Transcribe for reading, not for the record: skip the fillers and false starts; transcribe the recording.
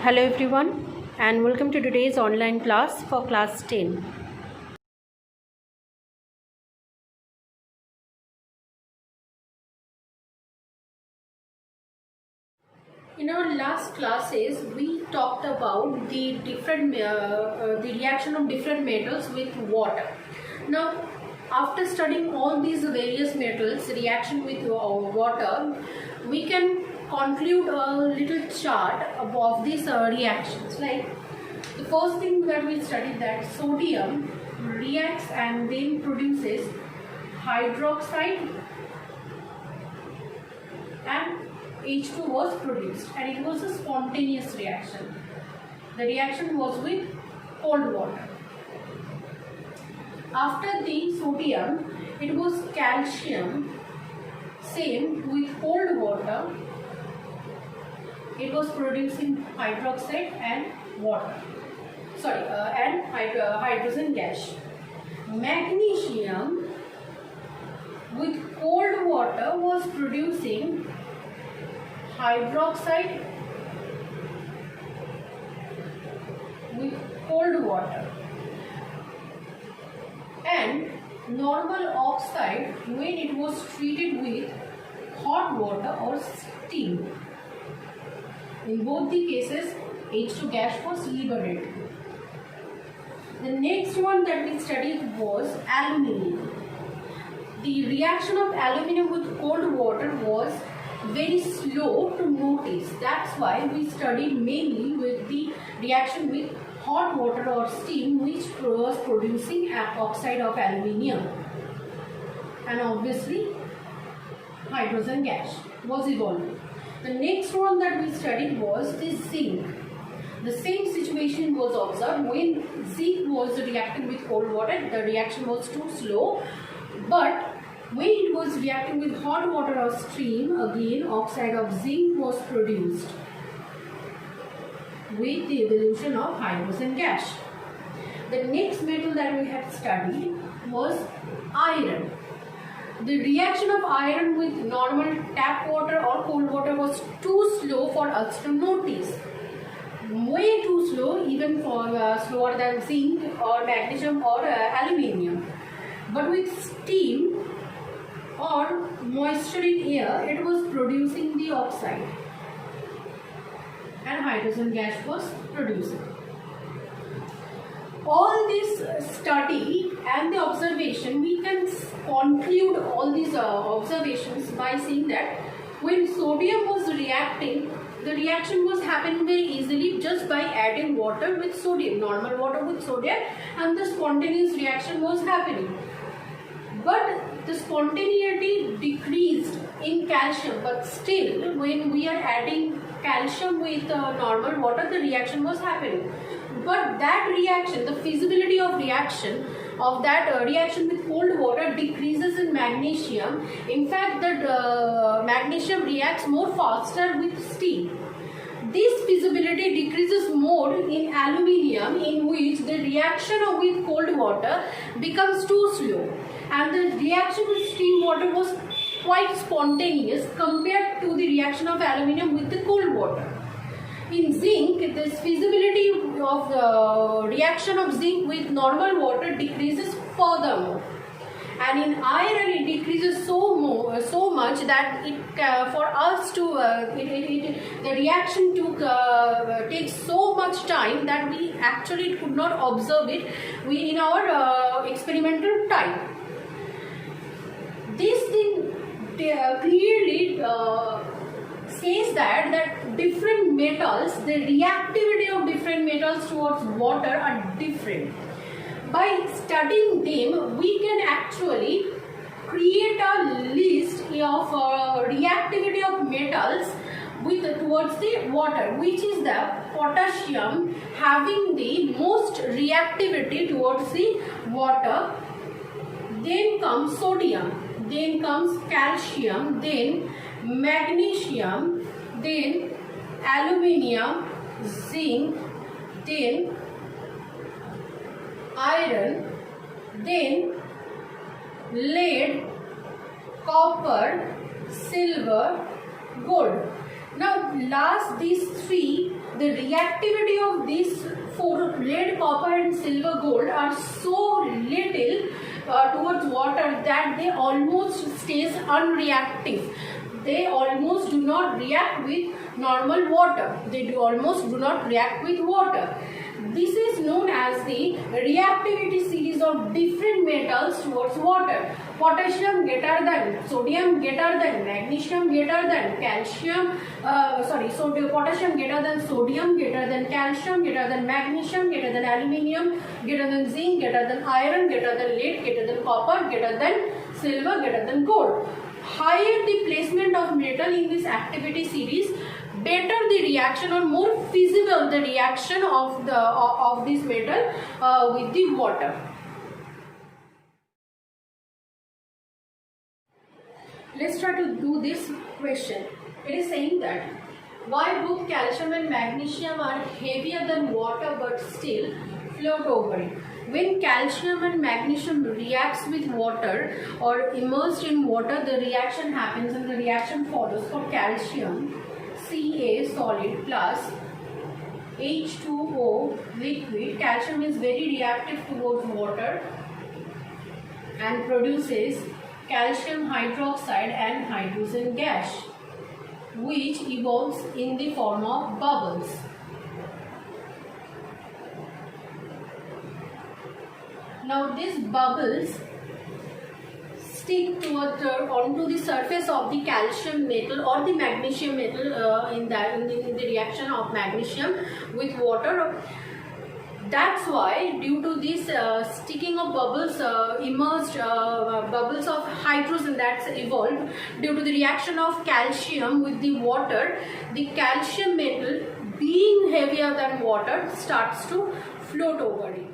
Hello everyone and welcome to today's online class for class 10. In our last classes we talked about the the reaction of different metals with water. Now after studying all these various metals reaction with water, we can conclude a little chart of these reactions. Like the first thing that we studied, that sodium reacts and then produces hydroxide and H2 was produced, and it was a spontaneous reaction. The reaction was with cold water. After the sodium, it was calcium, same with cold water. It was producing hydroxide and water. And hydrogen gas. Magnesium with cold water was producing hydroxide with cold water, and normal oxide when it was treated with hot water or steam. In both the cases, H2 gas was liberated. The next one that we studied was aluminium. The reaction of aluminium with cold water was very slow to notice. That's why we studied mainly with the reaction with hot water or steam, which was producing oxide of aluminium, and obviously hydrogen gas was evolving. The next one that we studied was the zinc. The same situation was observed when zinc was reacting with cold water. The reaction was too slow, but when it was reacting with hot water or steam, again oxide of zinc was produced with the evolution of hydrogen gas. The next metal that we had studied was iron. The reaction of iron with normal tap water or cold water was too slow for us to notice. Way too slow, even for slower than zinc or magnesium or aluminium. But with steam or moisture in air, it was producing the oxide, and hydrogen gas was producing. All this study and the observation, we can conclude all these observations by saying that when sodium was reacting, the reaction was happening very easily just by adding water with sodium, normal water with sodium, and the spontaneous reaction was happening. But the spontaneity decreased in calcium, but still when we are adding calcium with normal water, the reaction was happening. But that reaction, the feasibility of reaction of that reaction with cold water decreases in magnesium. In fact, the magnesium reacts more faster with steam. This feasibility decreases more in aluminium, in which the reaction with cold water becomes too slow, and the reaction with steam water was quite spontaneous compared to the reaction of aluminium with the cold water. In zinc, this feasibility of the reaction of zinc with normal water decreases furthermore, and in iron it decreases so much that it for us to the reaction takes so much time that we actually could not observe it in our experimental time. This thing clearly says that different metals, the reactivity of different metals towards water are different. By studying them, we can actually create a list of reactivity of metals towards the water, which is the potassium having the most reactivity towards the water. Then comes sodium, then comes calcium, then magnesium, then aluminium, zinc, then iron, then lead, copper, silver, gold. Now last these three, the reactivity of these for lead, copper and silver, gold are so little towards water that they almost stays unreactive. They almost do not react with normal water. They almost do not react with water. This is known as the reactivity series of different metals towards water. Potassium greater than, sodium greater than, magnesium greater than, potassium greater than sodium, greater than calcium, greater than magnesium, greater than aluminium, greater than zinc, greater than iron, greater than lead, greater than copper, greater than silver, greater than gold. Higher the placement of metal in this activity series, better the reaction or more feasible the reaction of this metal with the water. Let's try to do this question. It is saying that why both calcium and magnesium are heavier than water but still float over it. When calcium and magnesium reacts with water or immersed in water, the reaction happens and the reaction follows. For calcium, Ca solid plus H2O liquid, calcium is very reactive towards water and produces calcium hydroxide and hydrogen gas, which evolves in the form of bubbles. Now these bubbles stick onto the surface of the calcium metal or the magnesium metal in the reaction of magnesium with water. That's why, due to this sticking of bubbles, immersed bubbles of hydrogen that's evolved due to the reaction of calcium with the water, the calcium metal being heavier than water starts to float over it.